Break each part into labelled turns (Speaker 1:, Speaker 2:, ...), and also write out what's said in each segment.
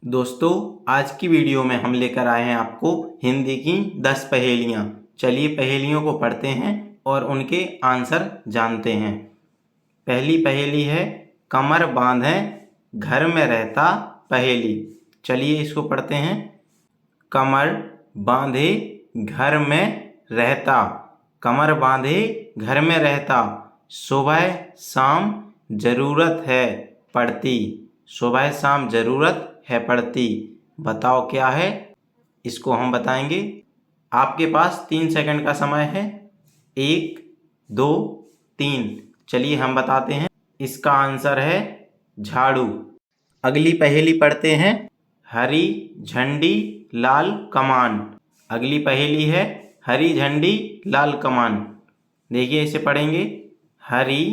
Speaker 1: दोस्तों, आज की वीडियो में हम लेकर आए हैं आपको हिंदी की 10 पहेलियाँ। चलिए पहेलियों को पढ़ते हैं और उनके आंसर जानते हैं। पहली पहेली है, कमर बांधे घर में रहता पहेली। चलिए इसको पढ़ते हैं। कमर बांधे घर में रहता, कमर बांधे घर में रहता, सुबह शाम जरूरत है पड़ती, सुबह शाम जरूरत है पड़ती। बताओ क्या है? इसको हम बताएंगे। आपके पास 3 सेकंड का समय है। 1, 2, 3। चलिए हम बताते हैं। इसका आंसर है झाड़ू। अगली पहेली पढ़ते हैं। हरी झंडी लाल कमान। अगली पहेली है हरी झंडी लाल कमान। देखिए इसे पढ़ेंगे। हरी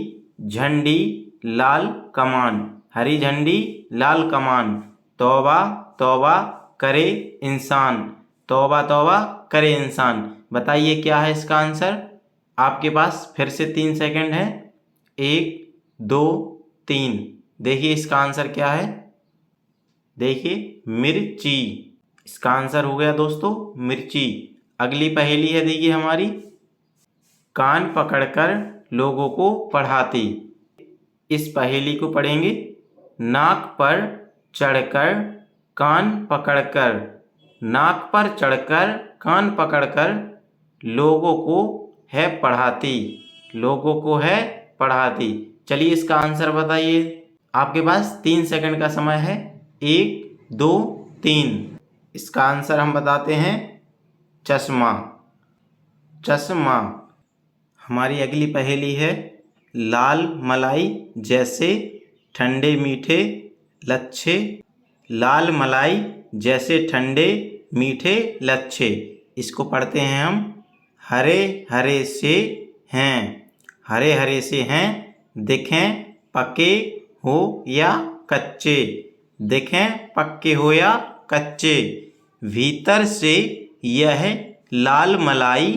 Speaker 1: झंडी लाल कमान, हरी झंडी लाल कमान, तौबा तौबा करे इंसान, तौबा तौबा करे इंसान। बताइए क्या है इसका आंसर? आपके पास फिर से 3 सेकंड है। 1, 2, 3। देखिए इसका आंसर क्या है? देखिए मिर्ची। इसका आंसर हो गया दोस्तों मिर्ची। अगली पहेली है देखिए हमारी, कान पकड़कर लोगों को पढ़ाती। इस पहेली को पढ़ेंगे। नाक पर चढ़कर कान पकड़कर, नाक पर चढ़कर कान पकड़कर लोगों को है पढ़ाती, लोगों को है पढ़ाती। चलिए इसका आंसर बताइए। आपके पास 3 सेकंड का समय है। 1, 2, 3। इसका आंसर हम बताते हैं चश्मा, चश्मा। हमारी अगली पहेली है, लाल मलाई जैसे ठंडे मीठे लच्छे, लाल मलाई जैसे ठंडे मीठे लच्छे। इसको पढ़ते हैं हम। हरे हरे से हैं, हरे हरे से हैं, दिखें पके हो या कच्चे, दिखें पक्के हो या कच्चे। भीतर से यह लाल मलाई,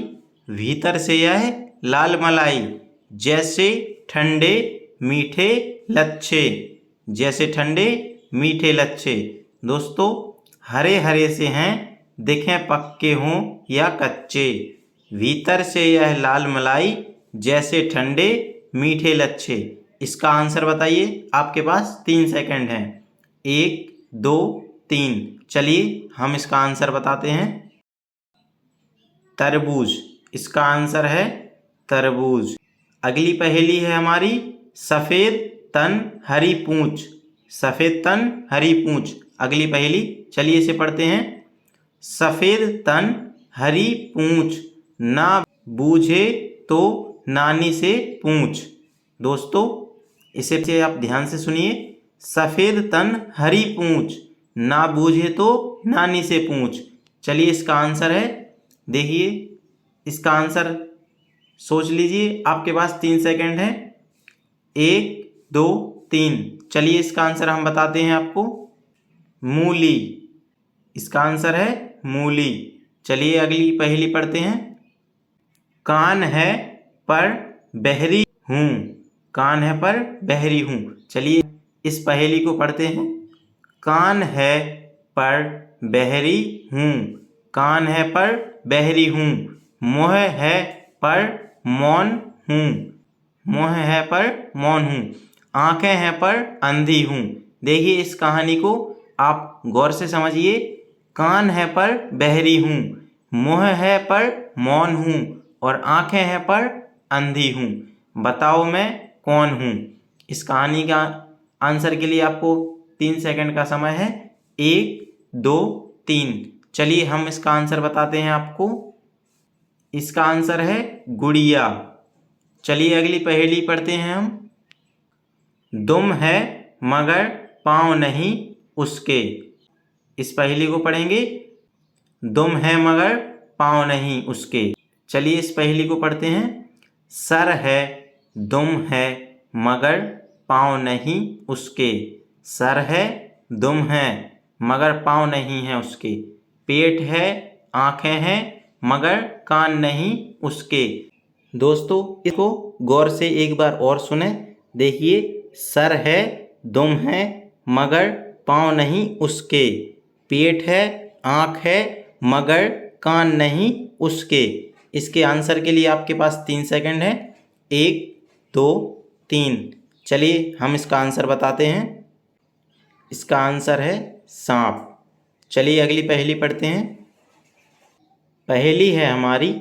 Speaker 1: भीतर से यह लाल मलाई जैसे ठंडे मीठे लच्छे, जैसे ठंडे मीठे लच्छे। दोस्तों, हरे हरे से हैं, दिखें पक्के हों या कच्चे, भीतर से यह लाल मलाई जैसे ठंडे मीठे लच्छे। इसका आंसर बताइए। आपके पास 3 सेकंड हैं। 1, 2, 3। चलिए हम इसका आंसर बताते हैं। तरबूज। इसका आंसर है तरबूज। अगली पहेली है हमारी, सफ़ेद तन हरी पूँछ, सफ़ेद तन हरी पूँछ। अगली पहेली, चलिए इसे पढ़ते हैं। सफ़ेद तन हरी पूँछ, ना बूझे तो नानी से पूछ। दोस्तों, इसे आप ध्यान से सुनिए। सफ़ेद तन हरी पूँछ, ना बूझे तो नानी से पूछ। चलिए इसका आंसर है, देखिए इसका आंसर सोच लीजिए। आपके पास 3 सेकंड है। 1, 2, 3। चलिए इसका आंसर हम बताते हैं आपको। मूली। इसका आंसर है मूली। चलिए अगली पहेली पढ़ते हैं। कान है पर बहरी हूँ, कान है पर बहरी हूँ। चलिए इस पहेली को पढ़ते हैं। कान है पर बहरी हूँ, कान है पर बहरी हूँ, मुँह है पर मौन हूँ, मुँह है पर मौन हूँ, आँखें हैं पर अंधी हूँ। देखिए इस कहानी को आप गौर से समझिए। कान है पर बहरी हूँ, मुँह है पर मौन हूँ और आँखें हैं पर अंधी हूँ। बताओ मैं कौन हूँ? इस कहानी का आंसर के लिए आपको 3 सेकंड का समय है। 1, 2, 3। चलिए हम इसका आंसर बताते हैं आपको। इसका आंसर है गुड़िया। चलिए अगली पहेली पढ़ते हैं हम। दुम है मगर पाँव नहीं उसके। इस पहेली को पढ़ेंगे। दुम है मगर पाँव नहीं उसके। चलिए इस पहेली को पढ़ते हैं। सर है दुम है मगर पाँव नहीं उसके, सर है दुम है मगर पाँव नहीं है उसके, पेट है आँखें हैं मगर कान नहीं उसके। दोस्तों, इसको गौर से एक बार और सुने। देखिए, सर है दुम है मगर पाँव नहीं उसके, पेट है, आँख है, मगर कान नहीं उसके। इसके आंसर के लिए आपके पास 3 सेकंड है। 1 2 3। चलिए हम इसका आंसर बताते हैं। इसका आंसर है सांप। चलिए अगली पहेली पढ़ते हैं। पहेली है हमारी,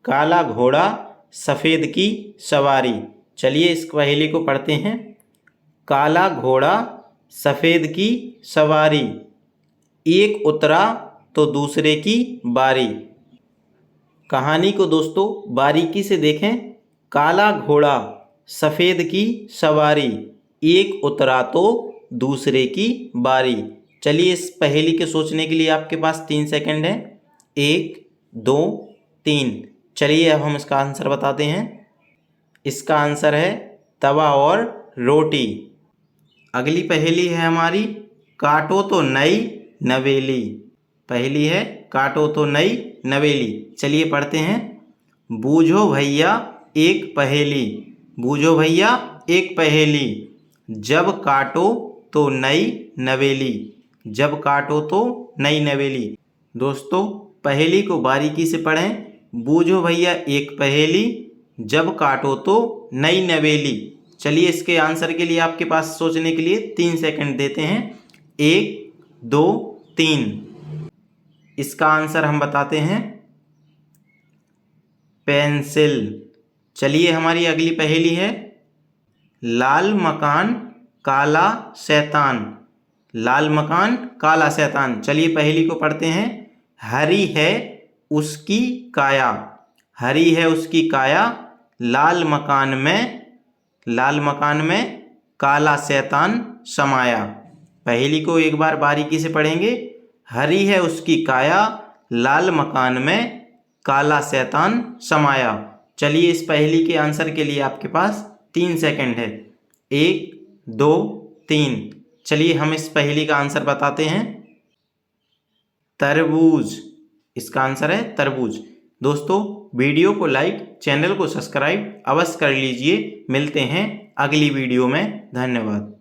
Speaker 1: काला घोड़ा सफ़ेद की सवारी। चलिए इस पहेली को पढ़ते हैं। काला घोड़ा सफ़ेद की सवारी, एक उतरा तो दूसरे की बारी। कहानी को दोस्तों बारीकी से देखें। काला घोड़ा सफ़ेद की सवारी, एक उतरा तो दूसरे की बारी। चलिए इस पहेली के सोचने के लिए आपके पास 3 सेकंड है। 1 2 3। चलिए अब हम इसका आंसर बताते हैं। इसका आंसर है तवा और रोटी। अगली पहेली है हमारी, काटो तो नई नवेली। पहेली है काटो तो नई नवेली। चलिए पढ़ते हैं। बूझो भैया एक पहेली, बूझो भैया एक पहेली, जब काटो तो नई नवेली, जब काटो तो नई नवेली। दोस्तों पहेली को बारीकी से पढ़ें। बूझो भैया एक पहेली, जब काटो तो नई नवेली। चलिए इसके आंसर के लिए आपके पास सोचने के लिए 3 सेकंड देते हैं। 1 2 3। इसका आंसर हम बताते हैं पेंसिल। चलिए हमारी अगली पहेली है, लाल मकान काला शैतान, लाल मकान काला शैतान। चलिए पहेली को पढ़ते हैं। हरी है उसकी काया, हरी है उसकी काया, लाल मकान में, लाल मकान में काला शैतान समाया। पहेली को एक बार बारीकी से पढ़ेंगे। हरी है उसकी काया, लाल मकान में काला शैतान समाया। चलिए इस पहेली के आंसर के लिए आपके पास 3 सेकंड है। 1 2 3। चलिए हम इस पहेली का आंसर बताते हैं। तरबूज। इसका आंसर है तरबूज। दोस्तों वीडियो को लाइक, चैनल को सब्सक्राइब अवश्य कर लीजिए। मिलते हैं अगली वीडियो में। धन्यवाद।